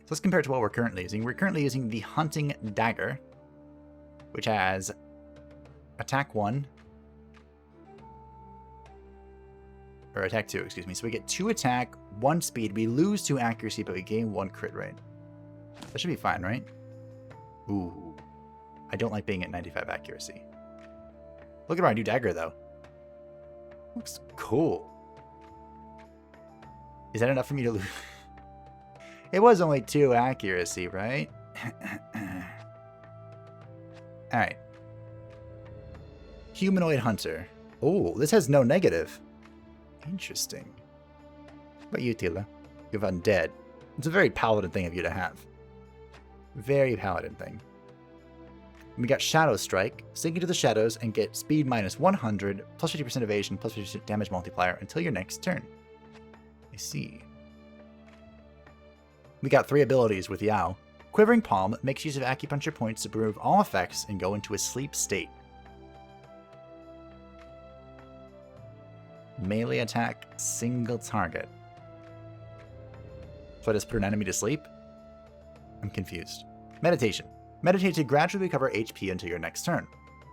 So let's compare it to what we're currently using. We're currently using the Hunting Dagger, which has attack 1. Or attack 2, excuse me. So we get 2 attack, 1 speed. We lose 2 accuracy, but we gain 1 crit rate. That should be fine, right? Ooh. I don't like being at 95 accuracy. Look at our new dagger, though. Looks cool. Is that enough for me to lose? It was only 2 accuracy, right? Alright. Humanoid Hunter. Oh, this has no negative. Interesting. What about you, Tila? You have Undead. It's a very Paladin thing of you to have. Very Paladin thing. We got Shadow Strike. Sink into the shadows and get speed minus 100, plus 50% evasion, plus 50% damage multiplier until your next turn. I see. We got 3 abilities with Yao. Quivering Palm makes use of acupuncture points to remove all effects and go into a sleep state. Melee attack, single target. So I just put an enemy to sleep? I'm confused. Meditation. Meditate to gradually recover HP until your next turn.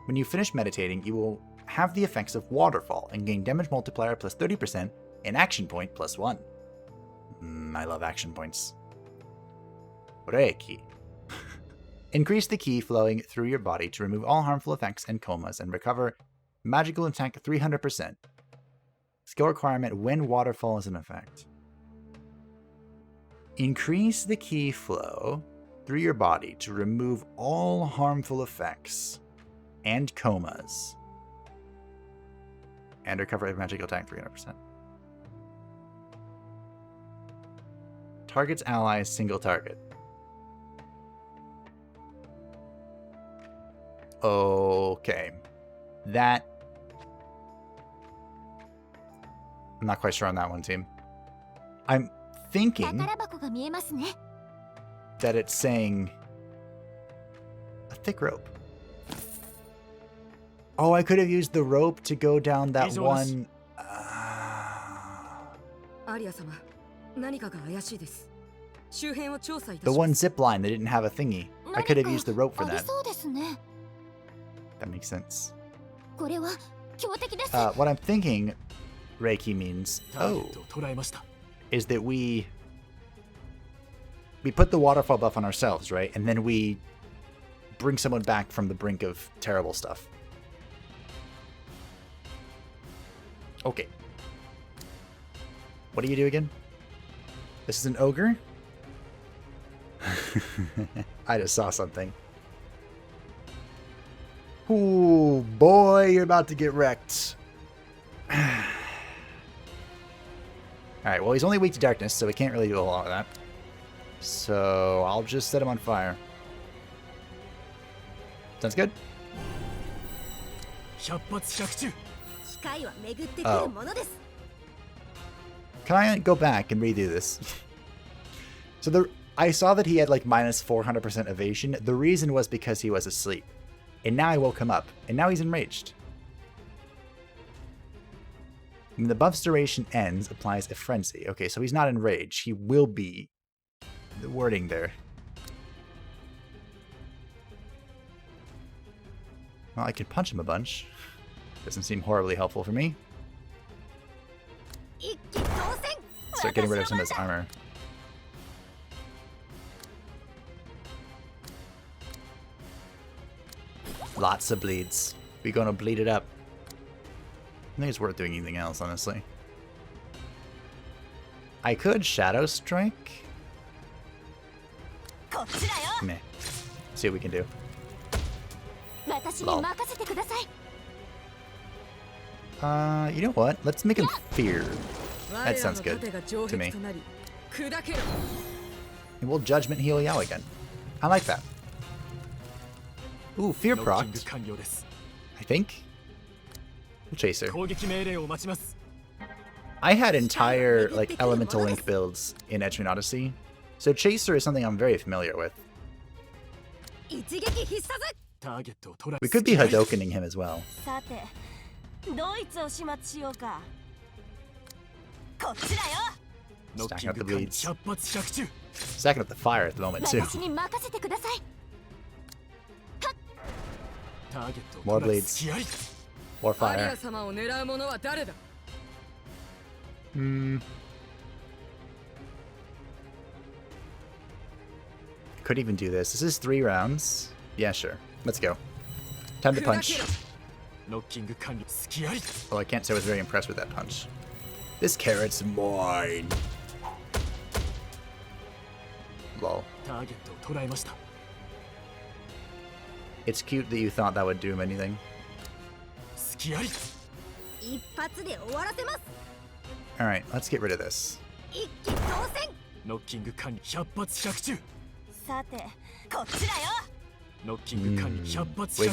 When you finish meditating, you will have the effects of Waterfall and gain damage multiplier plus 30% and action point plus 1. I love action points. Reiki. Increase the ki flowing through your body to remove all harmful effects and comas and recover magical attack 300%. Skill requirement when Waterfall is in effect. Increase the ki flow through your body to remove all harmful effects and comas and recover magical attack 300%. Target's allies single target. Okay. That... I'm not quite sure on that one, team. I'm thinking that it's saying a thick rope. Oh, I could have used the rope to go down that one... the one zip line that didn't have a thingy. I could have used the rope for that. That makes sense. What I'm thinking Reiki means, is that we put the waterfall buff on ourselves, right? And then we bring someone back from the brink of terrible stuff. Okay. What do you do again? This is an ogre? I just saw something. Ooh, boy, you're about to get wrecked. Alright, well, he's only weak to darkness, so we can't really do a lot of that. So, I'll just set him on fire. Sounds good? Oh. Can I go back and redo this? So I saw that he had like minus 400% evasion. The reason was because he was asleep. And now I woke him up. And now he's enraged. When the buff's duration ends, applies a frenzy. Okay, so he's not enraged. He will be. The wording there. Well, I could punch him a bunch. Doesn't seem horribly helpful for me. Start getting rid of some of his armor. Lots of bleeds. We're gonna bleed it up. I think it's worth doing anything else, honestly. I could Shadow Strike. Meh. See what we can do. Lol. You know what? Let's make him fear. That sounds good to me. And we'll Judgment heal Yao again. I like that. Ooh, fear procced. I think. We'll Chaser. I had entire like Elemental Link builds in Etrian Odyssey, so Chaser is something I'm very familiar with. We could be Hadokening him as well. Stacking up the bleeds. Stacking up the fire at the moment too. More bleeds. More fire. Could even do this. This is 3 rounds. Yeah, sure. Let's go. Time to punch. Oh, I can't say I was very impressed with that punch. This carrot's mine. Lol. It's cute that you thought that would do him anything. Alright, let's get rid of this. We've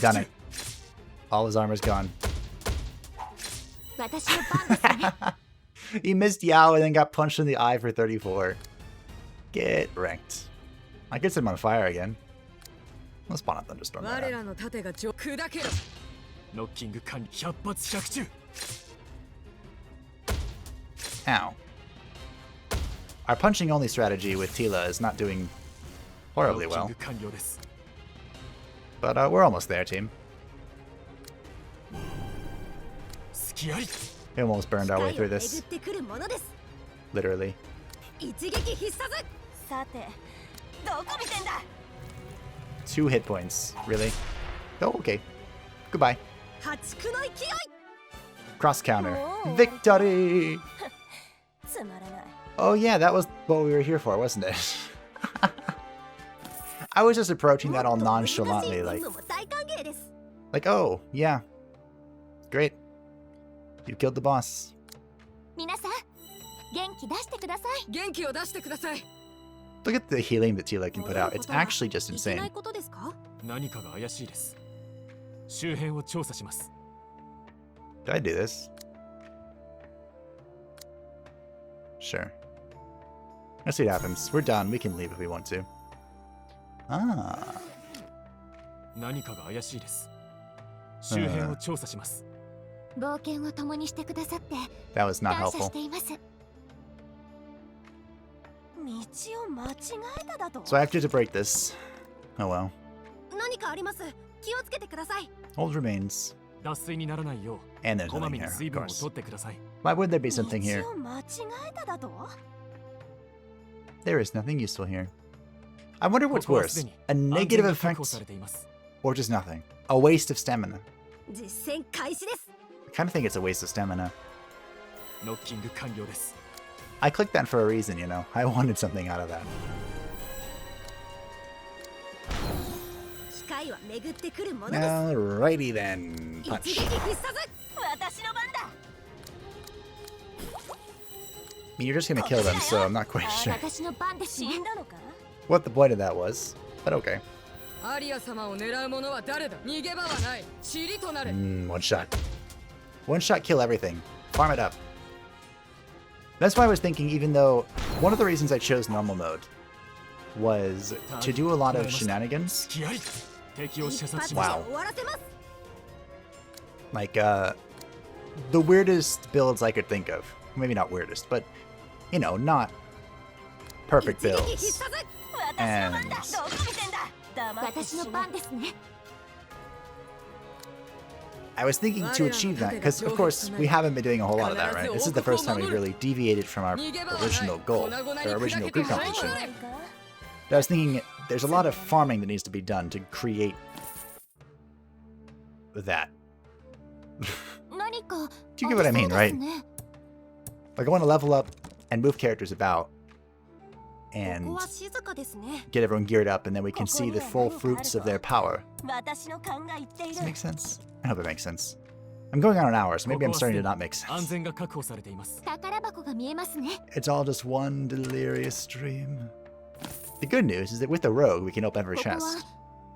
done it. All his armor's gone. He missed Yao and then got punched in the eye for 34. Get wrecked. I guess I'm on fire again. Let's spawn a thunderstorm. Right now. Ow. Our punching only strategy with Tila is not doing horribly well. But we're almost there, team. We almost burned our way through this. Literally. 2 hit points. Really? Oh, okay. Goodbye. Cross counter. Victory! Oh yeah, that was what we were here for, wasn't it? I was just approaching that all nonchalantly, like, oh, yeah. Great. You killed the boss. Look at the healing that Tila can put out. It's actually just insane. Did I do this? Sure. Let's see what happens. We're done. We can leave if we want to. Ah. That was not helpful. So I have to break this. Oh well. Hold remains. And there's nothing here, of course. Why would there be something here? There is nothing useful here. I wonder what's worse, a negative effect or just nothing. A waste of stamina. I kind of think it's a waste of stamina. I clicked that for a reason, you know. I wanted something out of that. Alrighty then. Punch. I mean, you're just gonna kill them, so I'm not quite sure what the point of that was, but okay. One shot. One shot kill everything. Farm it up. That's why I was thinking, even though one of the reasons I chose normal mode was to do a lot of shenanigans. Wow. Like, the weirdest builds I could think of. Maybe not weirdest, but, you know, not perfect builds. And I was thinking to achieve that, because of course we haven't been doing a whole lot of that, right? This is the first time we really deviated from our original goal, our original group composition. But I was thinking there's a lot of farming that needs to be done to create that. Do you get what I mean, right? Like, I want to level up and move characters about and get everyone geared up, and then we can see the full fruits of their power. Does it make sense? I hope it makes sense. I'm going on an hour, so maybe I'm starting to not make sense. It's all just one delirious dream. The good news is that with the rogue, we can open every chest.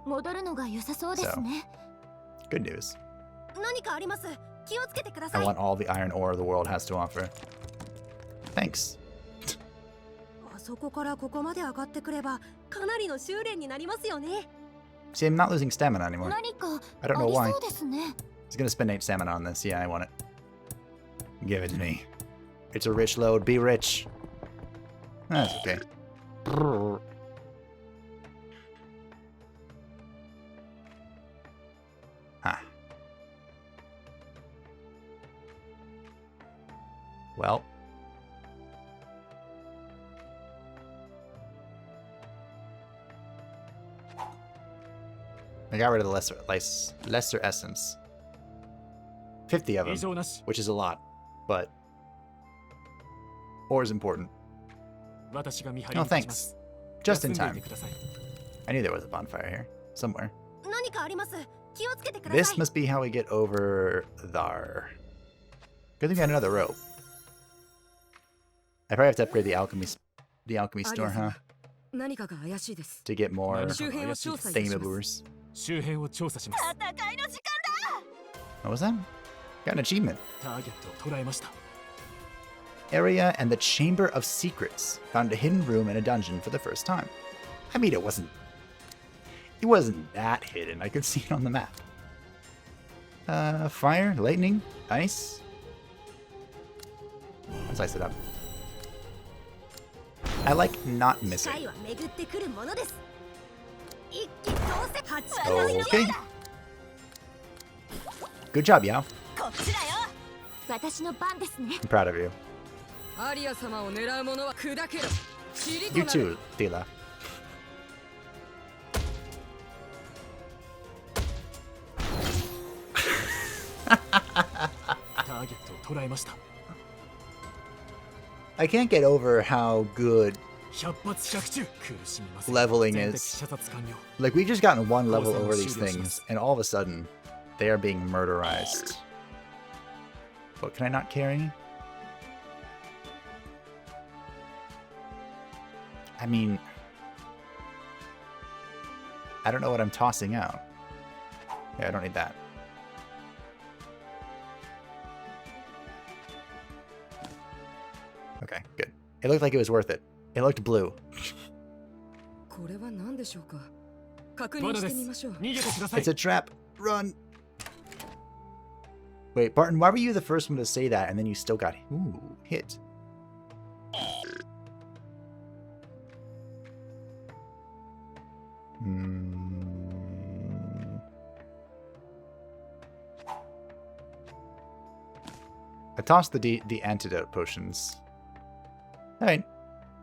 So, good news. I want all the iron ore the world has to offer. Thanks. See, I'm not losing stamina anymore. I don't know why. I was gonna spend 8 stamina on this. Yeah, I want it. Give it to me. It's a rich load. Be rich. That's okay. Huh. Well. I got rid of the lesser essence. 50 of them, which is a lot, but ore is important. Oh, thanks. Just in time. I knew there was a bonfire here, somewhere. This must be how we get over there. Good thing we got another rope. I probably have to upgrade the alchemy store, huh? To get more thingamabooers. What was that? Got an achievement. ARIA and the Chamber of Secrets. Found a hidden room in a dungeon for the first time. I mean, it wasn't that hidden. I could see it on the map. Fire, lightning, ice. Let's ice it up. I like not missing. Okay. Good job, Yao. I'm proud of you. You too, Tila. I can't get over how good leveling is. Like, we've just gotten one level over these things, and all of a sudden, they are being murderized. What can I not carry? I mean, I don't know what I'm tossing out. Yeah, I don't need that. Okay, good. It looked like it was worth it. It looked blue. It's a trap. Run. Wait, Barton, why were you the first one to say that and then you still got hit? I tossed the antidote potions. Alright,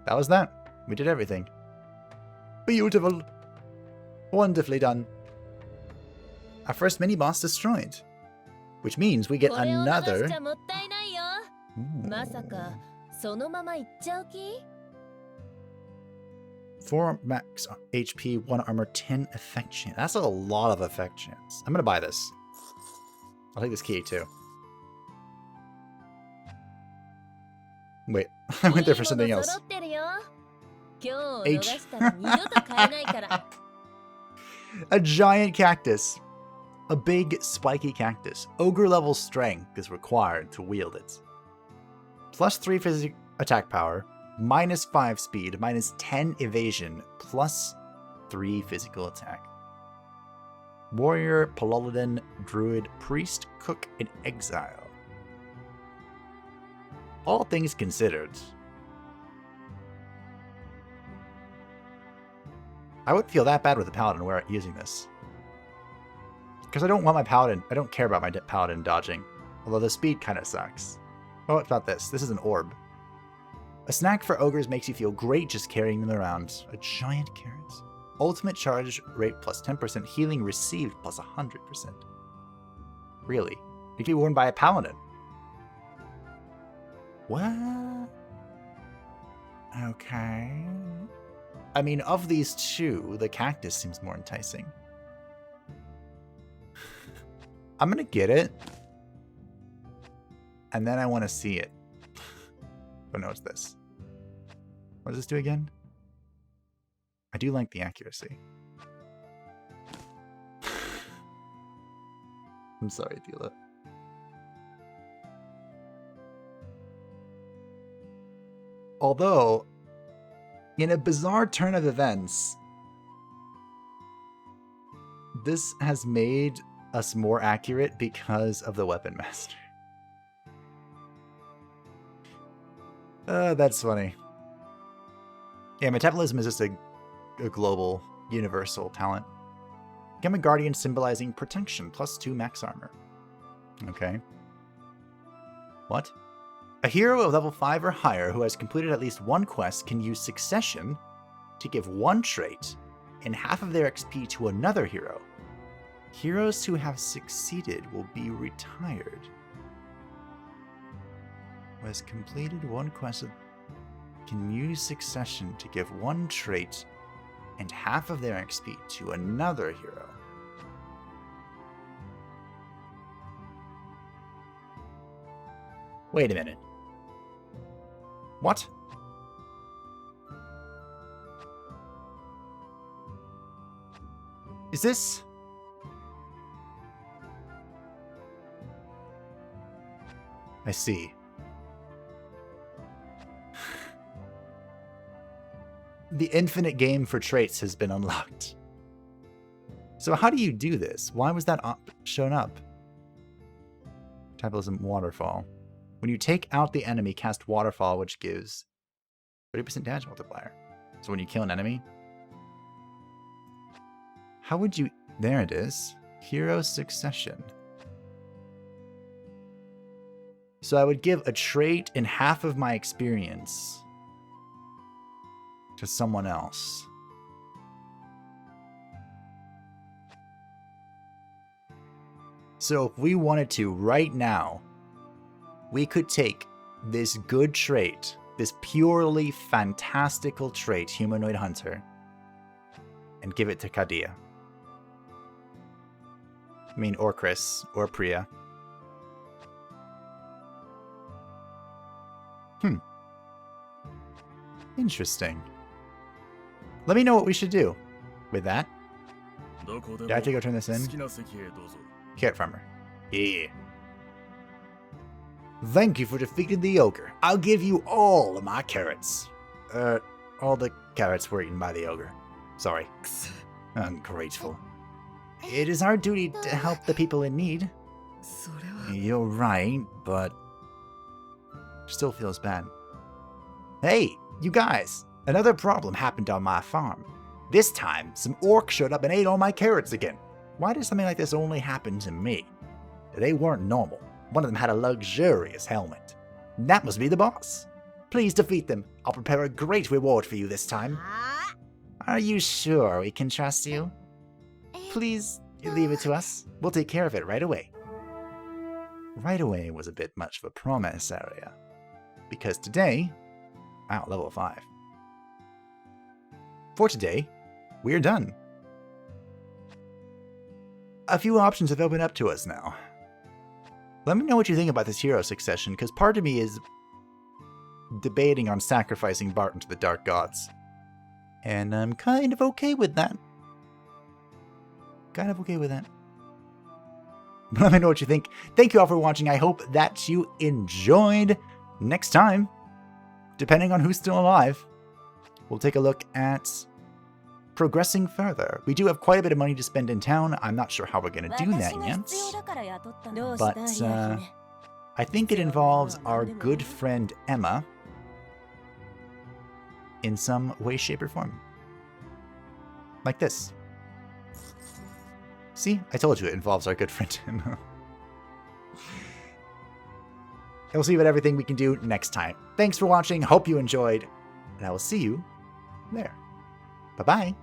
that was that. We did everything. Beautiful. Wonderfully done. Our first mini-boss destroyed. Which means we get another... Four max HP, 1 armor, 10 effect chance. That's a lot of effect chance. I'm gonna buy this. I'll take this key too. Wait, I went there for something else. H. A giant cactus. A big, spiky cactus. Ogre level strength is required to wield it. +3 physical attack power, -5 speed, -10 evasion, +3 physical attack. Warrior, Paladin, Druid, Priest, Cook, and Exile. All things considered, I wouldn't feel that bad with the Paladin using this. Because I don't want my Paladin, I don't care about my Paladin dodging. Although the speed kind of sucks. Oh, what about this? This is an orb. A snack for ogres makes you feel great just carrying them around. A giant carrot. Ultimate charge rate +10%, healing received +100%. Really? It can be worn by a Paladin. What? Okay. I mean, of these two, the cactus seems more enticing. I'm gonna get it. And then I want to see it. Oh no, it's this. What does this do again? I do like the accuracy. I'm sorry, Tila. Although, in a bizarre turn of events, this has made us more accurate because of the Weapon Master. That's funny. Yeah, metabolism is just a global, universal talent. Become a guardian symbolizing protection, +2 max armor. Okay. What? A hero of level 5 or higher who has completed at least one quest can use Succession to give one trait and half of their XP to another hero. Heroes who have succeeded will be retired. Who has completed one quest can use Succession to give one trait and half of their XP to another hero. Wait a minute. What? Is this... I see. The infinite game for traits has been unlocked. So how do you do this? Why was that shown up? Metabolism Waterfall. When you take out the enemy, cast Waterfall, which gives 30% damage multiplier. So when you kill an enemy, how would you... There it is. Hero Succession. So I would give a trait in half of my experience to someone else. So if we wanted to right now, we could take this good trait, this purely fantastical trait, Humanoid Hunter, and give it to Kadia. I mean, or Chris, or Priya. Interesting. Let me know what we should do with that. Do I have to go turn this in? Carrot farmer. Yeah. Thank you for defeating the ogre. I'll give you all of my carrots. All the carrots were eaten by the ogre. Sorry. Ungrateful. It is our duty to help the people in need. You're right, but... still feels bad. Hey, you guys! Another problem happened on my farm. This time, some orcs showed up and ate all my carrots again. Why does something like this only happen to me? They weren't normal. One of them had a luxurious helmet. That must be the boss. Please defeat them. I'll prepare a great reward for you this time. Are you sure we can trust you? Please leave it to us. We'll take care of it right away. Right away was a bit much of a promise, ARIA. Because today... wow, level 5. For today, we're done. A few options have opened up to us now. Let me know what you think about this hero succession, because part of me is debating on sacrificing Barton to the Dark Gods. And I'm kind of okay with that. Kind of okay with that. But let me know what you think. Thank you all for watching. I hope that you enjoyed. Next time, depending on who's still alive, we'll take a look at progressing further. We do have quite a bit of money to spend in town. I'm not sure how we're going to do that yet. But I think it involves our good friend Emma in some way, shape, or form. Like this. See? I told you it involves our good friend Emma. And we'll see what everything we can do next time. Thanks for watching. Hope you enjoyed. And I will see you there. Bye-bye.